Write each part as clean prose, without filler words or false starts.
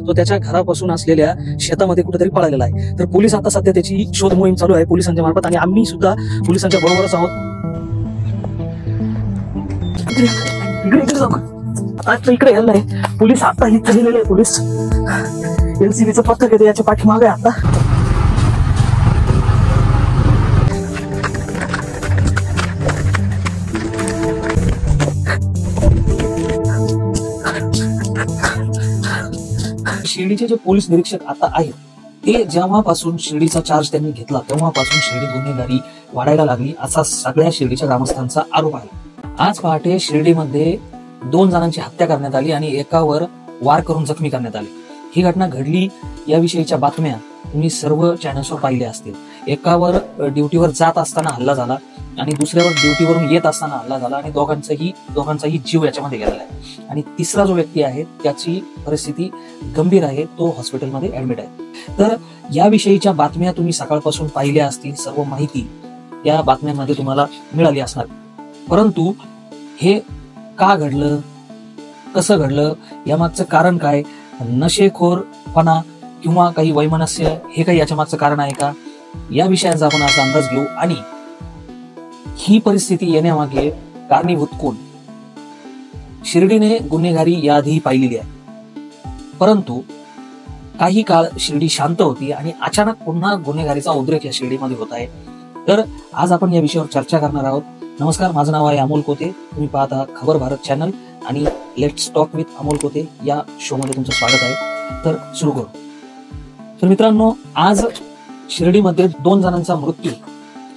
तो त्याच्या घरापासून असलेल्या शेतामध्ये कुठेतरी पळालेला आहे। तर पोलीस आता सध्या त्याची शोध मोहीम चालू आहे पोलिसांच्या मार्फत आणि आम्ही सुद्धा पोलिसांच्या बरोबरच आहोत। इकडे यायला आहे पोलीस, आता इथे गेलेले पोलीस एलसीबीचं पथक येते याच्या पाठीमागे आता। शिर्डीचे जे पोलीस निरीक्षक आता आहेत ते जेव्हापासून शिर्डीचा चार्ज त्यांनी घेतला तेव्हापासून शिर्डी गुन्हेगारी वाढायला लागली असा सगळ्या शिर्डीच्या ग्रामस्थांचा आरोप आहे। आज पहाटे शिर्डीमध्ये 2 जणांची हत्या करण्यात आली आणि एकावर वार करून जखमी करण्यात आले। ही घटना घडली याविषयीच्या बातम्या तुम्ही सर्व चॅनल्सवर पाहिल्या असतील। एकावर ड्युटीवर जात असताना हल्ला झाला आणि दुसऱ्यावर ड्युटीवरून येत असताना हल्ला झाला आणि दोघांचाही जीव याच्यामध्ये गेलेला आहे आणि तिसरा जो व्यक्ती आहे त्याची परिस्थिती गंभीर आहे, तो हॉस्पिटलमध्ये ऍडमिट आहे। तर याविषयीच्या बातम्या तुम्ही सकाळपासून पाहिल्या असतील, सर्व माहिती या बातम्यांमध्ये तुम्हाला मिळाली असणार। परंतु हे का घडलं, कसं घडलं, यामागचं कारण काय, नशेखोरपणा किंवा काही वैमनस्य हे काही याच्या मागचं कारण आहे का, या विषयांचा आपण आज अंदाज घेऊ आणि ही परिस्थिती येण्यामागे कारणीभूत कोण। शिर्डीने गुन्हेगारी याआधी पाहिलेली आहे, परंतु काही काळ शिर्डी शांत होती आणि अचानक पुन्हा गुन्हेगारीचा उद्रेक या शिर्डीमध्ये होत आहे। तर आज आपण या विषयावर चर्चा करणार आहोत। नमस्कार, माझं नाव आहे अमोल कोते, तुम्ही पाहत आहात खबर भारत चॅनल आणि लेट्स टॉक विथ अमोल कोते या शो मध्ये तुमचं स्वागत आहे। तर सुरू करू। तर मित्रांनो, आज शिर्डीमध्ये 2 जणांचा मृत्यू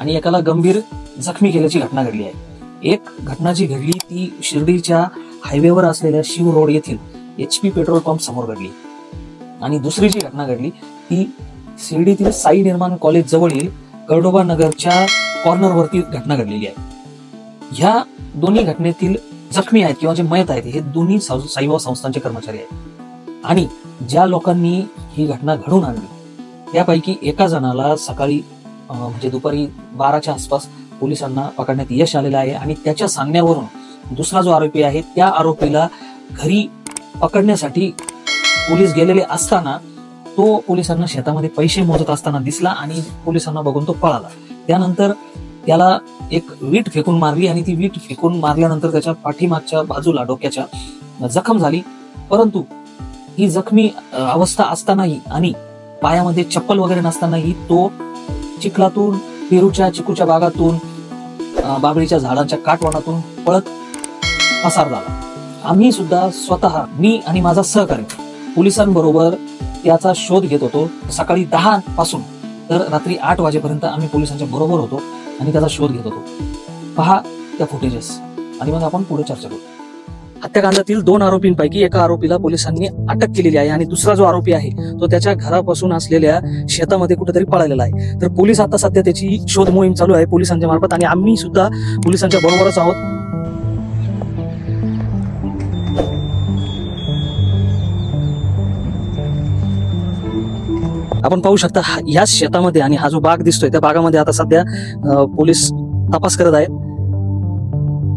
आणि एकाला गंभीर जखमी केल्याची घटना घडली आहे। एक घटना जी घडली ती शिर्डीच्या हायवेवर असलेल्या शिव रोड येथील HP पेट्रोल पंप समोर घडली आणि दुसरी जी घटना घडली ती शिर्डीतील साई निर्माण कॉलेज जवळील कर्डोबा नगरच्या कॉर्नरवरती घटना घडलेली आहे। ह्या दोन्ही घटनेतील जखमी आहेत किंवा जे मयत आहेत हे दोन्ही साईबाबा संस्थांचे कर्मचारी आहेत आणि ज्या लोकांनी ही घटना घडवून आणली त्यापैकी एका जणाला सकाळी म्हणजे दुपारी 12च्या आसपास पोलिसांना पकडण्यात यश आलेलं आहे आणि त्याच्या सांगण्यावरून दुसरा जो आरोपी आहे त्या आरोपीला घरी पकडण्यासाठी पोलीस गेलेले असताना तो पोलिसांना शेतामध्ये पैसे मोजत असताना दिसला आणि पोलिसांना बघून तो पळाला। त्यानंतर त्याला एक वीट फेकून मारली आणि ती वीट फेकून मारल्यानंतर त्याच्या पाठीमागच्या बाजूला डोक्याच्या जखम झाली, परंतु ही जखमी अवस्था असतानाही आणि पायामध्ये चप्पल वगैरे नसतानाही तो चिखलातून, पेरूच्या चिकूच्या बागातून, बाबळीच्या झाडांच्या काटवनातून पळत पसार झाला। आम्ही सुद्धा स्वतः, मी आणि माझा सहकारी पोलिसांबरोबर त्याचा शोध घेत होतो। सकाळी 10 पासून तर रात्री 8 वाजेपर्यंत आम्ही पोलिसांच्या बरोबर होतो आणि त्याचा शोध घेत होतो। पहा त्या फुटेजेस आणि मग आपण पुढे चर्चा करू। हत्याकांडातील 2 आरोपींपैकी एका आरोपीला पोलिसांनी अटक केलेली आहे आणि दुसरा जो आरोपी आहे तो त्याच्या घरापासून असलेल्या शेतामध्ये कुठेतरी पळालेला आहे। तर पोलीस आता सध्या त्याची शोध मोहीम चालू आहे पोलिसांच्या मार्फत आणि आम्ही सुद्धा पोलिसांच्या बरोबरच आहोत। आपण पाहू शकता याच शेतामध्ये आणि हा जो बाग दिसतोय त्या बागामध्ये आता सध्या पोलीस तपास करत आहेत।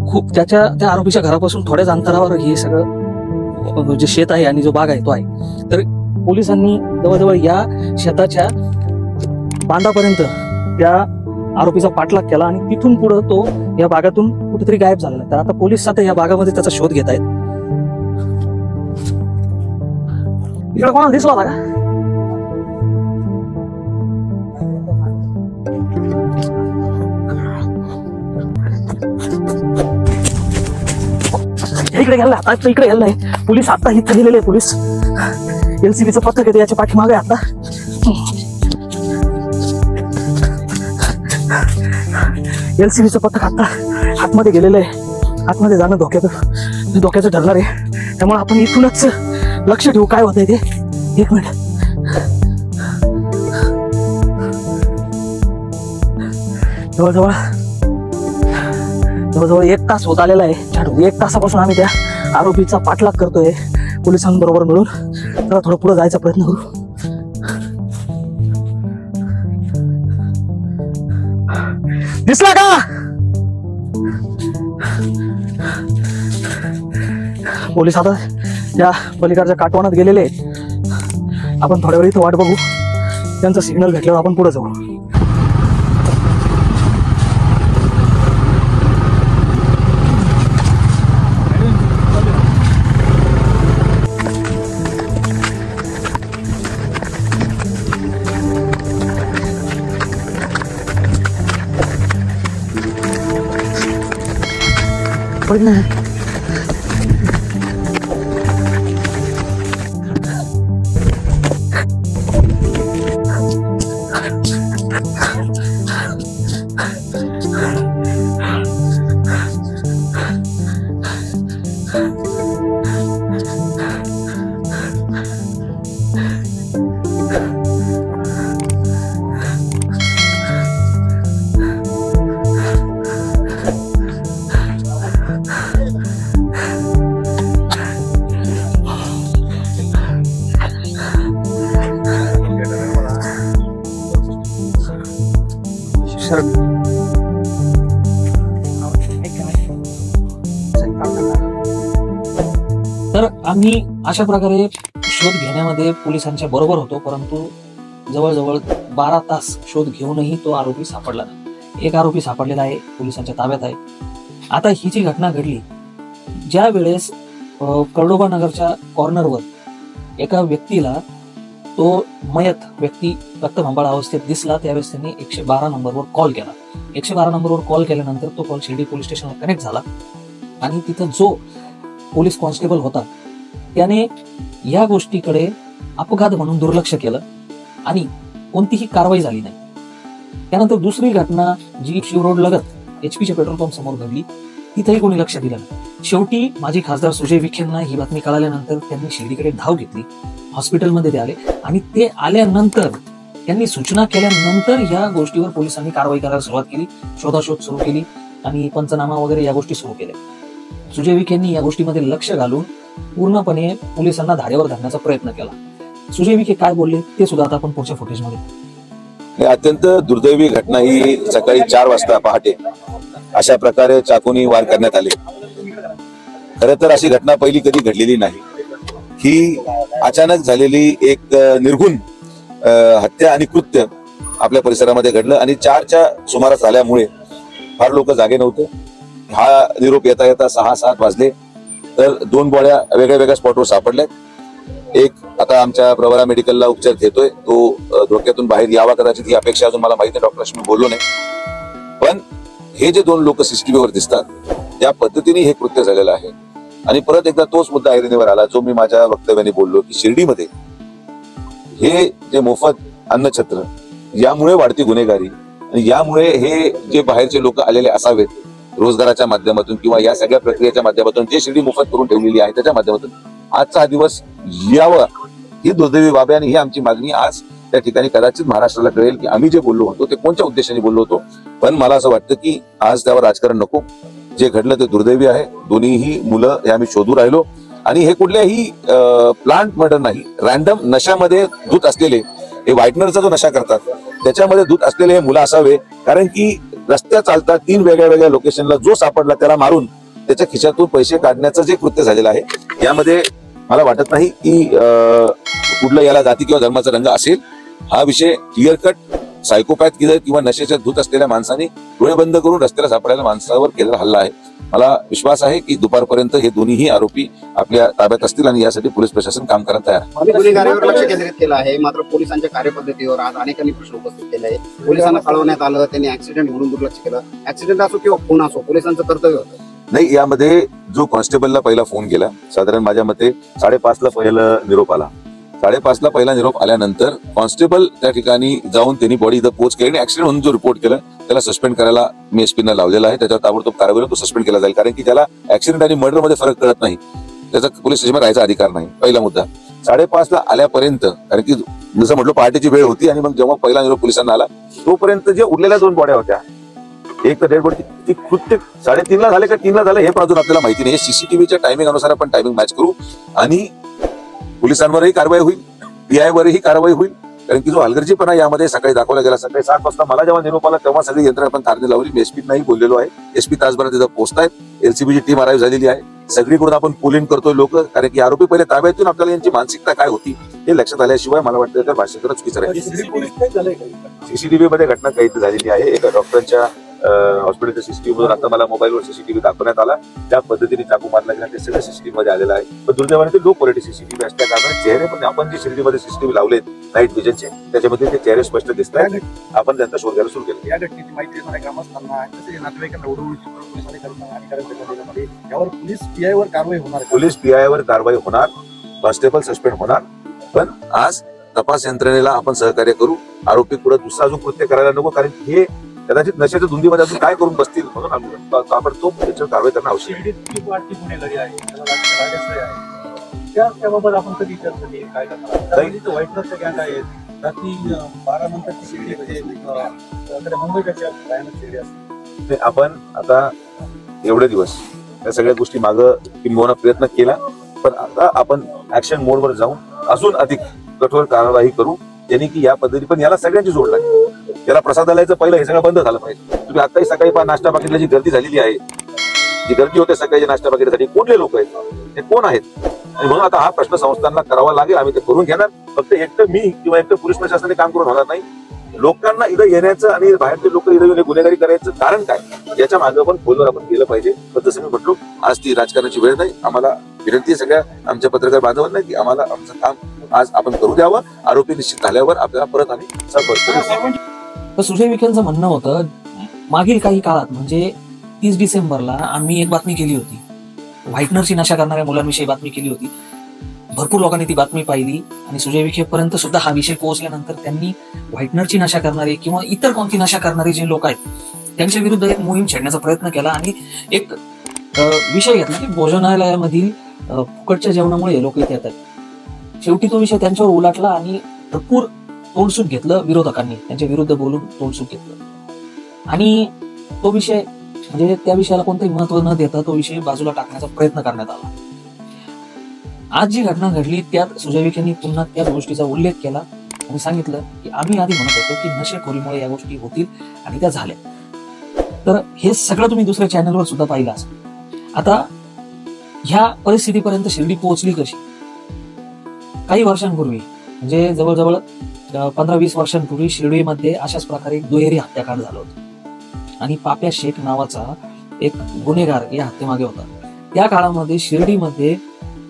खूप त्या आरोपीच्या घरापासून थोड्याच अंतरावर हे सगळं जे शेत आहे आणि जो बाग आहे तो आहे। तर पोलिसांनी जवळजवळ या शेताच्या बांधापर्यंत त्या आरोपीचा पाठलाग केला आणि तिथून पुढे तो या बागातून कुठेतरी गायब झालेला आहे। तर आता पोलीस सध्या या बागामध्ये त्याचा शोध घेत आहेत। इकडे कोणाला दिसला होता का? इकडे गेला, आता इकडे गेला आहे पोलीस, आता इथे गेलेले पोलीस एलसीबीचं पथक येते याच्या पाठीमागे आता। एलसीबीचं पथक आता आतमध्ये गेलेलं आहे, आतमध्ये जाणं धोक्याचं ठरणार आहे, त्यामुळे आपण इथूनच लक्ष ठेवू काय होतंय ते। 1 मिनिट, जवळजवळ 1 तास होत आलेला आहे। 1 तासापासून आम्ही त्या आरोपीचा पाठलाग करतोय पोलिसांबरोबर मिळून। तर थोडं पुढे जायचा प्रयत्न करू। दिसला का? पोलीस आता या पलीकडच्या काटवनात गेलेले आहेत। आपण थोड्या वेळ इथं वाट बघू, त्यांचा सिग्नल भेटल्यावर आपण पुढे जाऊ. तर आम्ही अशा प्रकारे शोध घेण्यामध्ये पोलिसांच्या बरोबर होतो, परंतु जवळजवळ 12 तास शोध घेऊनही तो आरोपी सापडला नाही. एक आरोपी सापडलेला आहे, पोलिसांच्या ताब्यात आहे. आता ही जी घटना घडली, ज्या वेळेस कर्डोबा नगरच्या कॉर्नरवर एका व्यक्तीला तो मयत व्यक्ती रक्तबंबाळ अवस्थेत दिसला, त्यावेळेस त्यांनी 112 नंबरवर कॉल केला. 112 नंबरवर कॉल केल्यानंतर तो कॉल शिर्डी पोलीस स्टेशनला कनेक्ट झाला आणि तिथं जो पोलीस कॉन्स्टेबल होता त्याने या गोष्टीकडे अपघात म्हणून दुर्लक्ष केलं आणि कोणतीही कारवाई झाली नाही. त्यानंतर दुसरी घटना जी शिवरोड लगत HP पेट्रोल पंप समोर घडली, तिथेही कोणी लक्ष दिलं नाही. शेवटी माजी खासदार सुजय विखेंना ही बातमी कळाल्यानंतर त्यांनी शिर्डीकडे धाव घेतली. हॉस्पिटलमध्ये ते आले आणि ते आल्यानंतर त्यांनी सूचना केल्यानंतर या गोष्टीवर पोलिसांनी कारवाई करायला सुरुवात केली, शोधाशोध सुरू केली आणि पंचनामा वगैरे या गोष्टी सुरू केल्या. सुजय विखेंनी या गोष्टीमध्ये लक्ष घालून पूर्णपणे पोलिसांना धारेवर धरण्याचा प्रयत्न केला. सुजय विखे काय बोलले ते सुद्धा आता आपण पुढच्या फुटेजमध्ये. अत्यंत दुर्दैवी घटना ही सकाळी 4 वाजता पहाटे अशा प्रकारे चाकूनी वार करण्यात आले. खरं तर अशी घटना पहिली कधी घडलेली नाही. ही अचानक झालेली एक निर्घुण हत्या आणि कृत्य आपल्या परिसरामध्ये घडलं आणि 4च्या सुमारास झाल्यामुळे फार लोक जागे नव्हते. हा निरोप येता येता 6-7 वाजले तर 2 बॉड्या वेगळ्या वेगळ्या स्पॉटवर सापडल्या. एक आता आमच्या प्रवरा मेडिकलला उपचार घेतोय, तो धोक्यातून बाहेर यावा कदाचित ही अपेक्षा अजून मला माहिती आहे, डॉक्टरशी मी बोललो नाही. पण हे जे 2 लोक CCTVवर दिसतात त्या पद्धतीने हे कृत्य झालेलं आहे. आणि परत एकदा तोच मुद्दा ऐरणीवर आला जो मी माझ्या वक्तव्याने बोललो की शिर्डीमध्ये हे जे मोफत अन्नछत्र, यामुळे वाढती गुन्हेगारी आणि यामुळे हे जे बाहेरचे लोक आलेले असावेत रोजगाराच्या माध्यमातून किंवा या सगळ्या प्रक्रियेच्या माध्यमातून जे शिर्डी मोफत करून ठेवलेली आहे त्याच्या माध्यमातून आजचा हा दिवस यावा ही दुर्दैवी बाब आहे. आणि ही आमची मागणी आज त्या ठिकाणी कदाचित महाराष्ट्राला कळेल की आम्ही जे बोललो होतो ते कोणत्या उद्देशाने बोललो होतो. पण मला असं वाटतं की आज त्यावर राजकारण नको. जे घडलं ते दुर्दैवी आहे. दोन्हीही मुलं हे आम्ही शोधू राहिलो आणि हे कुठल्याही प्लांट मर्डर नाही, रॅन्डम नशामध्ये धूत असलेले हे व्हाईटनरचा जो नशा करतात त्याच्यामध्ये धूत असलेले हे मुलं असावे. कारण की रस्त्या चालतात 3 वेगळ्या वेगळ्या लोकेशनला जो सापडला त्याला मारून त्याच्या खिशातून पैसे काढण्याचं जे कृत्य झालेलं आहे यामध्ये मला वाटत नाही की कुठलं याला जाती किंवा धर्माचा रंग असेल. हा विषय क्लिअर कट सायकोपॅथ किलर किंवा नशेच्या धूत असलेल्या माणसाने डोळे बंद करून रस्त्याला सापडायला माणसावर केलेला हल्ला आहे. मला विश्वास आहे की दुपारपर्यंत हे दोन्हीही आरोपी आपल्या ताब्यात असतील आणि यासाठी पोलीस प्रशासन काम करत तयार आहे. गुन्हेगारीवर लक्ष केंद्रित केलं आहे, मात्र पोलिसांच्या कार्यपद्धतीवर आज अनेकांनी प्रश्न उपस्थित केले आहे. पोलिसांना कळवण्यात आलं, त्यांनी ऍक्सिडेंट म्हणून दुर्लक्ष केलं. ऍक्सिडेंट असो किंवा खून असो, पोलिसांचं कर्तव्य होतं. नाही, यामध्ये जो कॉन्स्टेबलला पहिला फोन केला, साधारण माझ्या मते 5:30ला पहिला निरोप आला. 5:30ला पहिला निरोप आल्यानंतर कॉन्स्टेबल त्या ठिकाणी जाऊन त्यांनी बॉडी इथं पोच केली आणि ऍक्सिडेंट म्हणून जो रिपोर्ट केला त्याला सस्पेंड करायला मी SP-ना लावलेला आहे. त्याच्यावर ताबडतोब कारवाई तो सस्पेंड केला जाईल, कारण की त्याला ऍक्सिडेंट आणि मर्डर मध्ये फरक कळत नाही, त्याचा पोलीस स्टेशनवर राहायचा अधिकार नाही. पहिला मुद्दा. 5:30ला आल्यापर्यंत, कारण की जसं म्हटलं पहाटेची वेळ होती आणि मग जेव्हा पहिला निरोप पोलिसांना आला तोपर्यंत जे उरलेल्या 2 बॉड्या होत्या, एक तर डेड बॉडी कृत्य 3:30ला झाले का 3ला झालं हे पण अजून आपल्याला माहिती नाही. CCTVच्या टायमिंग अनुसार आपण टायमिंग मॅच करू आणि पोलिसांवरही कारवाई होईल, PI वरही कारवाई होईल कारण की जो हलगर्जीपणा यामध्ये सकाळी दाखवला गेला. सकाळी 7 वाजता मला जेव्हा निरोप आला तेव्हा सगळी यंत्रणा आपण कारणी लावली. मी एसपी नाही बोललेलो आहे. एसपी तासभरात तिथं पोहोचतायत. एलसीबीची टीम अराईव्ह झालेली आहे. सगळीकडून आपण पोलिंग करतोय लोक, कारण की आरोपी पहिले ताब्यात येऊन आपल्याला यांची मानसिकता काय होती हे लक्षात आल्याशिवाय मला वाटतं तर भाष्य करणं चुकीचं राहील. सीसीटीव्ही मध्ये घटना काही झालेली आहे. एका डॉक्टरच्या हॉस्पिटलच्या सीसीटीव्ही मधून आता मला मोबाईलवर सीसीटीव्ही दाखवण्यात आला. त्या पद्धतीने चाकू मारला गेला ते सगळं सीसीटीव्ही मध्ये आलेलं आहे. पण दुर्दैवाने ते लो क्वालिटी सीसीटीव्ही असल्या कारणाने चेहरे पण आपण जे शिर्डीमध्ये सीसीटीव्ही लावलेत नाईट विजनचे त्याच्यामध्ये ते चेहरे स्पष्ट दिसत आहेत. आपण त्यांचा शोध घ्यायला सुरू केला. या घटनेची माहिती देणाऱ्या ग्रामस्थांना तसेच नातेवाईकांना उडवणुकीची पोलिसांनी करून आणि करण्यात यावर पोलीस पीआय वर कारवाई होणार. पोलीस पीआय वर कारवाई होणार. कॉन्स्टेबल सस्पेंड होणार. पण आज तपास यंत्रणेला आपण सहकार्य करू. आरोपी पुढे दुसरा अजून कृत्य करायला नको, कारण हे कदाचित नशेच्या धुंदीमध्ये अजून काय करून बसतील म्हणून आपण तो त्याच्यावर कारवाई करणं आवश्यक आहे. गुन्हेगारी आहे त्याबाबत आपण कधी चर्चा केली काय करणार. वाईटनरच्या गँग आहेत रात्री 12 नंतरची शिर्डी म्हणजे मुंबईपेक्षा भयानक शिर्डी असते. आपण आता एवढे दिवस या सगळ्या गोष्टी मागं किंबहुना प्रयत्न केला, पण आता आपण ऍक्शन मोडवर जाऊन अजून अधिक कठोर कारवाई करू, ज्यांनी की या पद्धती पण याला सगळ्यांची जोड लागली. याला प्रसादालयाचं पहिलं हे सगळं बंद झालं पाहिजे. तुम्ही आताही सकाळी नाश्ता पाकिटला जी गर्दी झालेली आहे, जी गर्दी होते सकाळी नाश्ता पाकिटसाठी, कुठले लोक आहेत, ते कोण आहेत, आणि म्हणून आता हा प्रश्न संस्थांना करावा लागेल. आम्ही ते करून घेणार. फक्त एकटं मी किंवा एकटं पोलीस प्रशासनाने काम करून होणार नाही. लोकांना इथं येण्याचं आणि बाहेरचे लोक इथं गुन्हेगारी करायचं कारण काय याच्या मागे पण खोलवर आपण गेलं पाहिजे. पण जसं मी म्हटलो आज ती राजकारणाची वेळ नाही. आम्हाला विनंती आहे सगळ्या आमच्या पत्रकार बांधवांना की आम्हाला आमचं काम आज आपण करू द्यावं. आरोपी निश्चित झाल्यावर आपल्याला परत आम्ही संपर्क. तर सुजय विखेंचं म्हणणं होतं मागील काही काळात म्हणजे 30 डिसेंबरला आम्ही एक बातमी केली होती, व्हाईटनरची नशा करणाऱ्या मुलांविषयी बातमी केली होती. भरपूर लोकांनी ती बातमी पाहिली आणि सुजय विखेपर्यंत सुद्धा हा विषय पोहोचल्यानंतर त्यांनी व्हाईटनरची नशा करणारे किंवा इतर कोणती नशा करणारे जे लोक आहेत त्यांच्या विरुद्ध एक मोहीम छेडण्याचा प्रयत्न केला आणि एक विषय घेतला की भोजनालयामधील फुकटच्या जेवणामुळे लोक इथे येतात. शेवटी तो विषय त्यांच्यावर उलाटला आणि भरपूर तोडसूक घेतलं विरोधकांनी, त्यांच्या विरुद्ध बोलून तोडसूक घेतलं आणि तो विषय म्हणजे त्या विषयाला कोणतंही महत्व न देता तो विषय बाजूला टाकण्याचा प्रयत्न करण्यात आला. आज जी घटना घडली त्यात सुजय विखेंनी पुन्हा त्या गोष्टीचा उल्लेख केला आणि सांगितलं की आम्ही आधी म्हणत होतो की नशेखोरीमुळे या गोष्टी होतील आणि त्या झाल्या. तर हे सगळं तुम्ही दुसऱ्या चॅनलवर सुद्धा पाहिलं असेल. आता ह्या परिस्थितीपर्यंत शिर्डी पोहोचली कशी? काही वर्षांपूर्वी म्हणजे जवळजवळ 15-20 वर्षांपूर्वी शिर्डीमध्ये अशाच प्रकारे एक दुहेरी हत्याकांड झालं होतं आणि पाप्या शेख नावाचा एक गुन्हेगार या हत्येमागे होता. त्या काळामध्ये शिर्डीमध्ये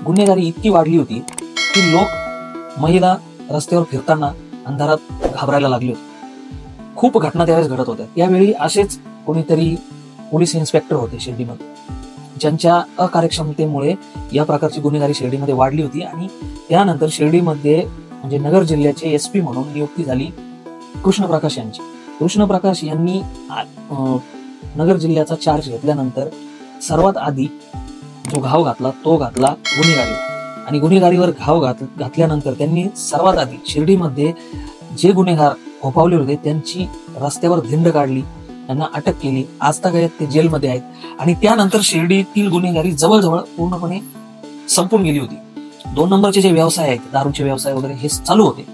गुन्हेगारी इतकी वाढली होती की लोक महिला रस्त्यावर फिरताना अंधारात घाबरायला लागले होते. खूप घटना त्यावेळेस घडत होत्या. त्यावेळी असेच कोणीतरी पोलीस इन्स्पेक्टर होते शिर्डीमध्ये, ज्यांच्या अकार्यक्षमतेमुळे या प्रकारची गुन्हेगारी शिर्डीमध्ये वाढली होती आणि त्यानंतर शिर्डीमध्ये म्हणजे नगर जिल्ह्याचे एसपी म्हणून नियुक्ती झाली कृष्णप्रकाश यांची. कृष्णप्रकाश यांनी नगर जिल्ह्याचा चार्ज घेतल्यानंतर सर्वात आधी जो घाव घातला तो घातला गुन्हेगारी आणि गुन्हेगारीवर घाव घातल्यानंतर त्यांनी सर्वात आधी शिर्डीमध्ये जे गुन्हेगार फोपावले होते त्यांची रस्त्यावर धिंड काढली, त्यांना अटक केली. आजतागायत ते जेलमध्ये आहेत आणि त्यानंतर शिर्डीतील गुन्हेगारी जवळजवळ पूर्णपणे संपून गेली होती. 2 नंबरचे जे व्यवसाय आहेत, दारूचे व्यवसाय वगैरे हे चालू होते,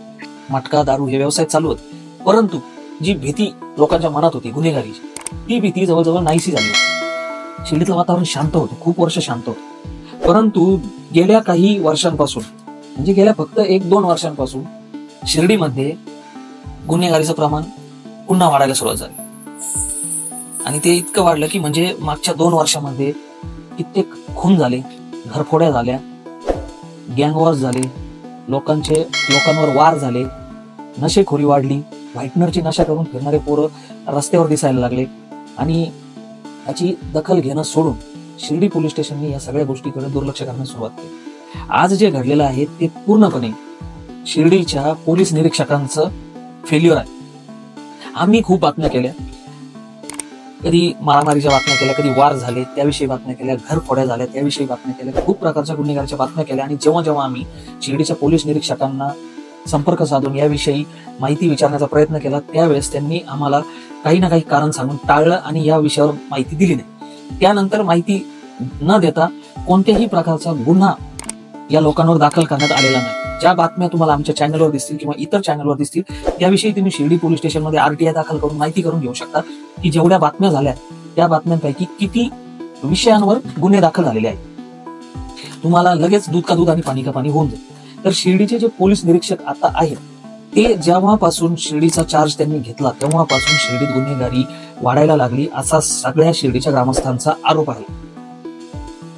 मटका दारू हे व्यवसाय चालू होते, परंतु जी भीती लोकांच्या मनात होती गुन्हेगारीची ती भीती जवळजवळ नाहीशी झाली. शिर्डीतलं वातावरण शांत होतं, खूप वर्ष शांत होतं. परंतु गेल्या काही वर्षांपासून म्हणजे गेल्या फक्त 1-2 वर्षांपासून शिर्डीमध्ये गुन्हेगारीचं प्रमाण पुन्हा वाढायला सुरुवात झाली आणि ते इतकं वाढलं की म्हणजे मागच्या 2 वर्षामध्ये कित्येक खून झाले, घरफोड्या झाल्या, गँगवॉर्स झाले, लोकांवर वार झाले, नशेखोरी वाढली, व्हाईटनरची नशा करून फिरणारे पोरं रस्त्यावर दिसायला लागले आणि याची दखल घेणं सोडून शिर्डी पोलीस स्टेशनने या सगळ्या गोष्टीकडे दुर्लक्ष करण्यास सुरुवात केली. आज जे घडलेलं आहे ते पूर्णपणे शिर्डीच्या पोलीस निरीक्षकांचं फेल्युअर आहे. आम्ही खूप बातम्या केल्या, कधी मारामारीच्या बातम्या केल्या, कधी वार झाले त्याविषयी बातम्या केल्या, घरफोड्या झाल्या त्याविषयी बातम्या केल्या, खूप प्रकारच्या गुन्हेगारीच्या बातम्या केल्या आणि जेव्हा आम्ही शिर्डीच्या पोलीस निरीक्षकांना संपर्क साधून याविषयी माहिती विचारण्याचा प्रयत्न केला त्यावेळेस त्यांनी आम्हाला काही ना काही कारण सांगून टाळलं आणि या विषयावर माहिती दिली नाही. त्यानंतर माहिती न देता कोणत्याही प्रकारचा गुन्हा या लोकांवर दाखल करण्यात आलेला नाही. ज्या बातम्या तुम्हाला आमच्या चॅनलवर दिसतील किंवा इतर चॅनलवर दिसतील त्याविषयी तुम्ही शिर्डी पोलीस स्टेशनमध्ये RTI दाखल करून माहिती करून घेऊ शकता की जेवढ्या बातम्या झाल्या त्या बातम्यांपैकी किती विषयांवर गुन्हे दाखल झालेले आहेत. तुम्हाला लगेच दूध का दूध आणि पाणी का पाणी होऊन जाईल. तर शिर्डीचे जे पोलीस निरीक्षक आता आहेत ते जेव्हापासून शिर्डीचा चार्ज त्यांनी घेतला तेव्हापासून शिर्डीत गुन्हेगारी वाढायला लागली असा सगळ्या शिर्डीच्या ग्रामस्थांचा आरोप आहे.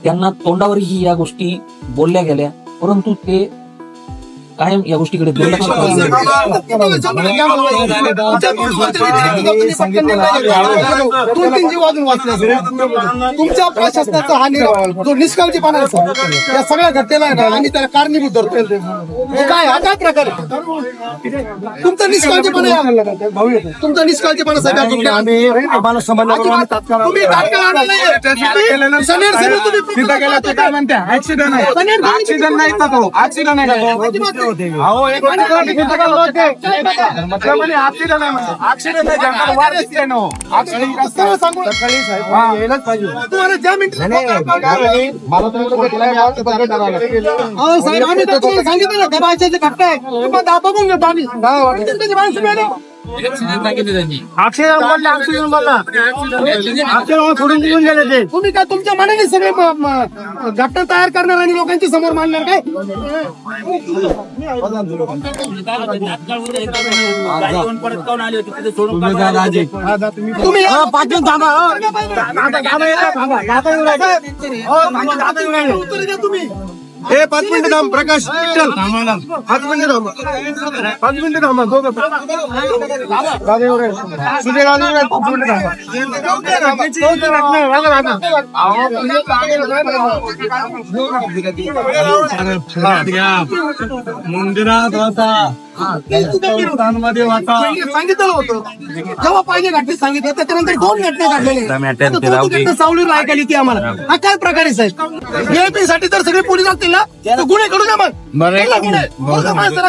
त्यांना तोंडावरही या गोष्टी बोलल्या गेल्या परंतु ते कायम या गोष्टीकडे दुर्लक्ष तुमच्या प्रशासनाचा हा जो निष्काळजीपणा आहे या सगळ्या घटनेला आहे ना आम्ही त्याला कारणीभूत धरतो. काय हा काय प्रकार तुमचा निष्काळजीपणा तुमचा निष्काळजीपणा साहेब आम्ही आम्हाला समजलं तुम्ही काय म्हणते ऍक्सिडेंट नाही तो ऍक्सिडेंट नाही तुम्ही काय तुमच्या मनाने सगळे घटना तयार करणार आणि लोकांच्या समोर मांडणार काय? तुम्ही पाठवून तुम्ही हे 5 मिनिटं थांब प्रकाश 5 मिनिटं थांबा 5 मिनिटं थांबा दोघं सुजय राजे 5 मंदिरात होता मध्ये होता सांगितलं होतं जेव्हा पाहिजे घटनेत सांगितलं त्याच्यानंतर 2 घटना घडलेल्या सावलीवर ऐकायली ती आम्हाला. हा काय प्रकार आहे साहेब? VIP साठी तर सगळे पोलीस असतील ना तर गुन्हे करू द्या मग तुम्हाला जर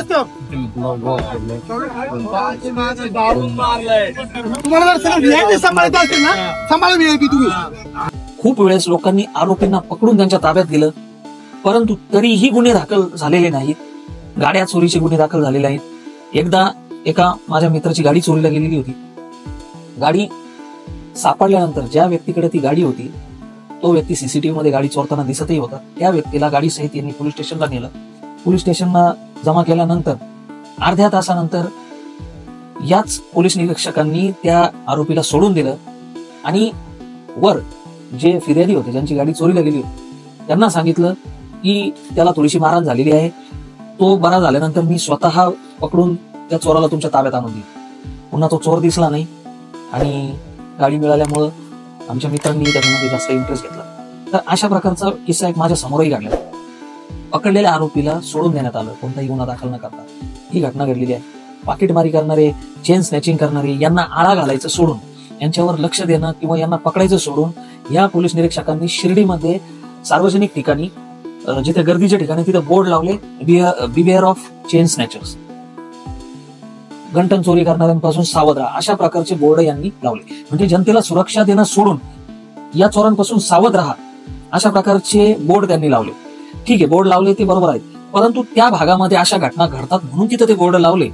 सगळं VIP सांभाळायचं असेल ना सांभाळा VIP तुम्ही. खूप वेळेस लोकांनी आरोपींना पकडून त्यांच्या ताब्यात दिलं परंतु तरीही गुन्हे दाखल झालेले नाहीत. गाड्या चोरीचे गुन्हे दाखल झालेले आहेत. एकदा एका माझ्या मित्राची गाडी चोरीला गेलेली होती. गाडी सापडल्यानंतर ज्या व्यक्तीकडे ती गाडी होती तो व्यक्ती CCTV मध्ये गाडी चोरताना दिसतही होता. त्या व्यक्तीला गाडी सहित यांनी पोलीस स्टेशनला नेलं. पोलीस स्टेशनला जमा केल्यानंतर अर्ध्या तासानंतर याच पोलीस निरीक्षकांनी त्या आरोपीला सोडून दिलं आणि वर जे फिर्यादी होते ज्यांची गाडी चोरीला गेली होती त्यांना सांगितलं की त्याला थोडीशी मारहाण झालेली आहे. तो बरा झाल्यानंतर मी स्वतः पकडून त्या चोराला तुमच्या ताब्यात आणून दिली. पुन्हा तो चोर दिसला नाही आणि गाडी मिळाल्यामुळं आमच्या मित्रांनी त्याच्यामध्ये जास्त इंटरेस्ट घेतला. तर अशा प्रकारचा किस्सा एक माझ्या समोरही घडला. पकडलेल्या आरोपीला सोडून देण्यात आलं कोणताही गुन्हा दाखल न करता. ही घटना घडलेली आहे. पाकिटमारी करणारे चेन स्नॅचिंग करणारे यांना आळा घालायचं सोडून यांच्यावर लक्ष देणं किंवा यांना पकडायचं सोडून या पोलीस निरीक्षकांनी शिर्डीमध्ये सार्वजनिक ठिकाणी जिथे गर्दीच्या ठिकाणी तिथे बोर्ड लावले बिवेअर ऑफ चेन स्नॅचर्स, गंटन चोरी करणाऱ्यांपासून सावध राहा अशा प्रकारचे बोर्ड यांनी लावले. म्हणजे जनतेला सुरक्षा देणं सोडून या चोरांपासून सावध राहा अशा प्रकारचे बोर्ड त्यांनी लावले. ठीक आहे बोर्ड लावले ते बरोबर आहेत परंतु त्या भागामध्ये अशा घटना घडतात म्हणून तिथे ते बोर्ड लावले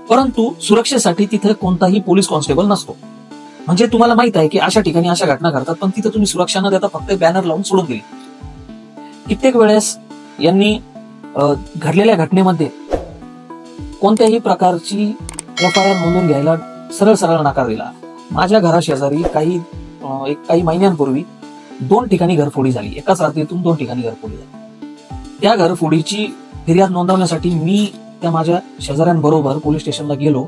परंतु सुरक्षेसाठी तिथे कोणताही पोलीस कॉन्स्टेबल नसतो. म्हणजे तुम्हाला माहित आहे की अशा ठिकाणी अशा घटना घडतात पण तिथे तुम्ही सुरक्षा न देता फक्त बॅनर लावून सोडून दिली. कित्येक वेळेस यांनी घडलेल्या घटनेमध्ये कोणत्याही प्रकारची FIR नोंदवून घ्यायला सरळ सरळ नकार दिला. माझ्या घराशेजारी काही महिन्यांपूर्वी 2 ठिकाणी घरफोडी झाली. एकाच रात्रीतून 2 ठिकाणी घरफोडी झाली. त्या घरफोडीची फिर्याद नोंदवण्यासाठी मी त्या माझ्या शेजाऱ्यांबरोबर पोलीस स्टेशनला गेलो.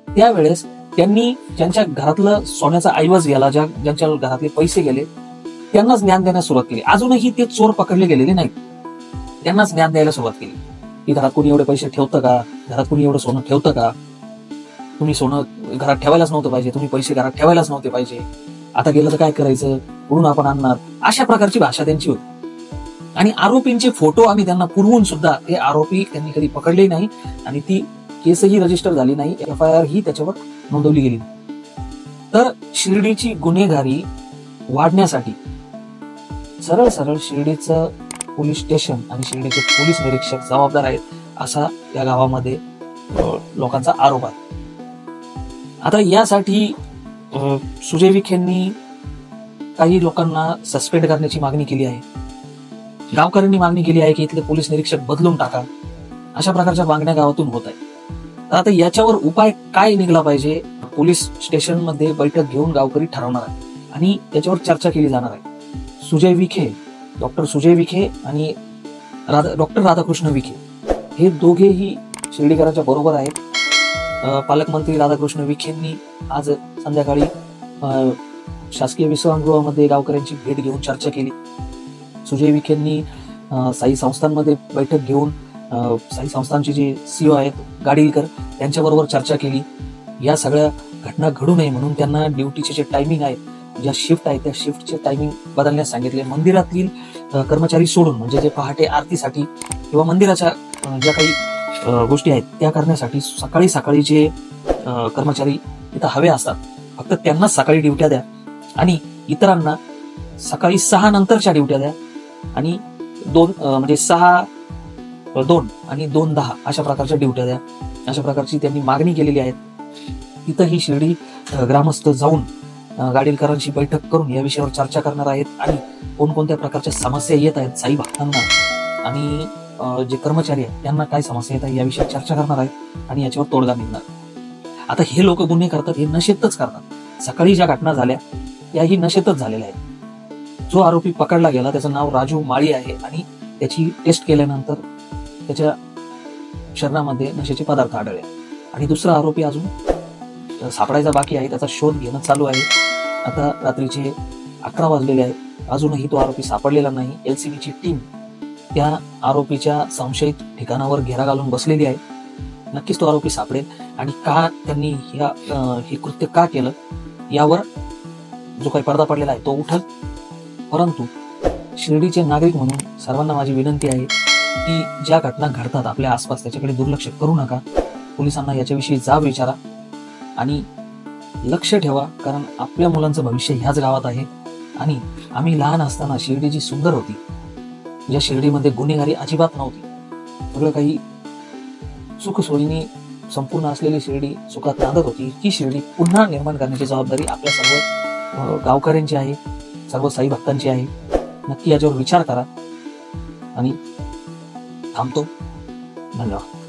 त्यावेळेस त्यांनी ज्यांच्या घरातलं सोन्याचा ऐवज गेला ज्यांच्या घरातले पैसे गेले त्यांनाच ज्ञान देण्यास सुरुवात केली. अजूनही ते चोर पकडले गेलेले नाहीत. त्यांनाच ज्ञान द्यायला सुरुवात केली की घरात कोणी एवढे पैसे ठेवतं का, घरात कोणी एवढं सोनं ठेवतं का, तुम्ही सोनं घरात ठेवायलाच नव्हतं पाहिजे, तुम्ही पैसे घरात ठेवायलाच नव्हते पाहिजे, आता गेलं तर काय करायचं, कुठून आपण आणणार, अशा प्रकारची भाषा त्यांची होती. आणि आरोपींचे फोटो आम्ही त्यांना पुरवून सुद्धा ते आरोपी त्यांनी कधी पकडले नाही आणि ती केसही रजिस्टर झाली नाही, FIR ही त्याच्यावर नोंदवली गेली. तर शिर्डीची गुन्हेगारी वाढण्यासाठी सरळ सरळ शिर्डीचं पोलीस स्टेशन आणि शिर्डीचे पोलीस निरीक्षक जबाबदार आहेत असा या गावामध्ये लोकांचा आरोप आहे. आता यासाठी सुजय विखेंनी काही लोकांना सस्पेंड करण्याची मागणी केली आहे. गावकऱ्यांनी मागणी केली आहे की इथले पोलीस निरीक्षक बदलून टाका. अशा प्रकारच्या मागण्या गावातून होत आहेत. तर आता याच्यावर उपाय काय निघला पाहिजे, पोलीस स्टेशनमध्ये बैठक घेऊन गावकरी ठरवणार आहे आणि त्याच्यावर चर्चा केली जाणार आहे. सुजय विखे, डॉक्टर सुजय विखे आणि डॉक्टर राधाकृष्ण विखे हे दोघेही शिर्डीकरांच्या बरोबर आहेत. पालकमंत्री राधाकृष्ण विखेंनी आज संध्याकाळी शासकीय विश्रामगृहामध्ये गावकऱ्यांची भेट घेऊन चर्चा केली. सुजय विखेंनी साई संस्थांमध्ये बैठक घेऊन साई संस्थांचे जे सीओ आहेत गाडीलकर त्यांच्याबरोबर चर्चा केली. या सगळ्या घटना घडू नये म्हणून त्यांना ड्युटीचे जे टायमिंग आहेत, ज्या शिफ्ट आहेत त्या शिफ्टचे टायमिंग बदलण्यास सांगितले. मंदिरातील कर्मचारी सोडून म्हणजे जे पहाटे आरतीसाठी किंवा मंदिराच्या ज्या काही गोष्टी आहेत त्या करण्यासाठी सकाळी सकाळी जे कर्मचारी इथं हवे असतात फक्त त्यांनाच सकाळी ड्युट्या द्या आणि इतरांना सकाळी 6 नंतरच्या ड्युट्या द्या आणि 2 म्हणजे 6-2 आणि 2-10 अशा प्रकारच्या ड्युट्या द्या. अशा प्रकारची त्यांनी मागणी केलेली आहे. तिथंही शिर्डी ग्रामस्थ जाऊन गाडीलकरांशी बैठक करून या विषयावर चर्चा करणार आहेत आणि कोणकोणत्या प्रकारच्या समस्या येत आहेत साई भक्तांना आणि जे कर्मचारी आहेत त्यांना काय समस्या येत आहे याविषयी चर्चा करणार आहेत आणि याच्यावर तोडगा निघणार. आता हे लोक गुन्हे करतात हे नशेतच करतात. सकाळी ज्या घटना झाल्या त्याही नशेतच झालेल्या आहेत. जो आरोपी पकडला गेला त्याचं नाव राजू माळी आहे आणि त्याची टेस्ट केल्यानंतर त्याच्या शरीरामध्ये नशेचे पदार्थ आढळले आणि दुसरा आरोपी अजून सापडायचा बाकी आहे. त्याचा शोध घेणं चालू आहे. आता रात्रीचे 11 वाजलेले आहेत. अजूनही तो आरोपी सापडलेला नाही. LCBची टीम त्या आरोपीच्या संशयित ठिकाणावर घेरा घालून बसलेली आहे. नक्कीच तो आरोपी सापडेल आणि का त्यांनी हे कृत्य का केलं यावर जो काही पडदा पडलेला आहे तो उठल. परंतु शिर्डीचे नागरिक म्हणून सर्वांना माझी विनंती आहे की ज्या घटना घडतात आपल्या आसपास त्याच्याकडे दुर्लक्ष करू नका. पोलिसांना याच्याविषयी जाब विचारा आणि लक्ष ठेवा, कारण आपल्या मुलांचं भविष्य ह्याच गावात आहे. आणि आम्ही लहान असताना शिर्डी जी सुंदर होती, ज्या शिर्डीमध्ये गुन्हेगारी अजिबात नव्हती, सगळं काही सुखसोयीने संपूर्ण असलेली शिर्डी सुखात नांदत होती, ती शिर्डी पुन्हा निर्माण करण्याची जबाबदारी आपल्या सर्व गावकऱ्यांची आहे, सर्व साई भक्तांची आहे. नक्की याच्यावर विचार करा आणि थांबतो. धन्यवाद.